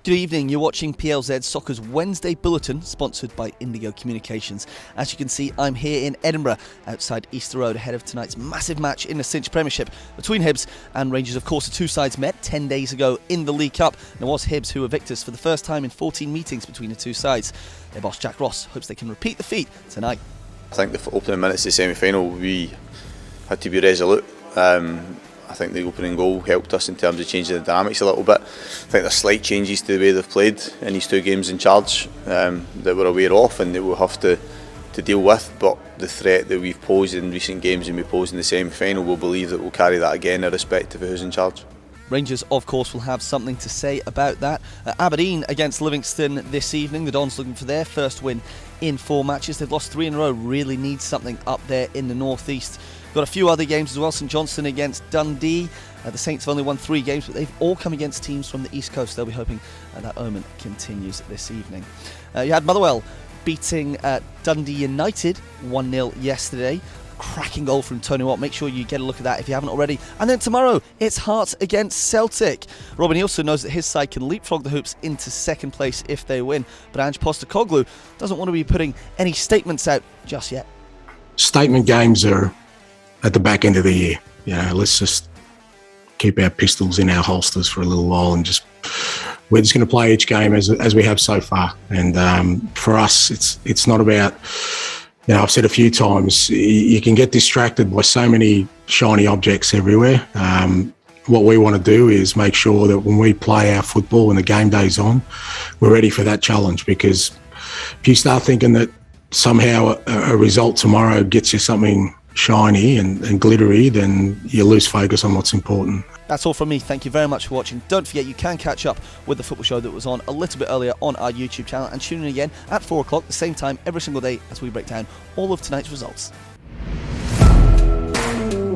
Good evening, you're watching PLZ Soccer's Wednesday Bulletin, sponsored by Indigo Communications. As you can see, I'm here in Edinburgh, outside Easter Road, ahead of tonight's massive match in the Cinch Premiership between Hibs and Rangers. Of course, the two sides met 10 days ago in the League Cup, and it was Hibs who were victors for the first time in 14 meetings between the two sides. Their boss, Jack Ross, hopes they can repeat the feat tonight. I think the opening minutes of the semi-final, we had to be resolute. I think the opening goal helped us in terms of changing the dynamics a little bit. I think there's slight changes to the way they've played in these two games in charge that we're aware of and that we'll have to deal with. But the threat that we've posed in recent games and we posed in the semi-final, we'll believe that we'll carry that again, irrespective of who's in charge. Rangers, of course, will have something to say about that. Aberdeen against Livingston this evening. The Dons looking for their first win in 4 matches. They've lost 3 in a row. Really need something up there in the northeast. Got a few other games as well. St Johnstone against Dundee. The Saints have only won 3 games, but they've all come against teams from the East Coast. They'll be hoping that omen continues this evening. You had Motherwell beating Dundee United 1-0 yesterday. Cracking goal from Tony Watt. Make sure you get a look at that if you haven't already. And then tomorrow, it's Hearts against Celtic. Robin Nielsen knows that his side can leapfrog the Hoops into second place if they win. But Ange Postecoglou doesn't want to be putting any statements out just yet. Statement games are at the back end of the year. Let's just keep our pistols in our holsters for a little while and we're just going to play each game as we have so far. And for us, it's not about, I've said a few times, you can get distracted by so many shiny objects everywhere. What we want to do is make sure that when we play our football and the game day's on, we're ready for that challenge. Because if you start thinking that somehow a result tomorrow gets you something shiny and glittery, then you lose focus on what's important. That's all from me. Thank you very much for watching. Don't forget you can catch up with the football show that was on a little bit earlier on our YouTube channel and tune in again at 4 o'clock, the same time every single day as we break down all of tonight's results.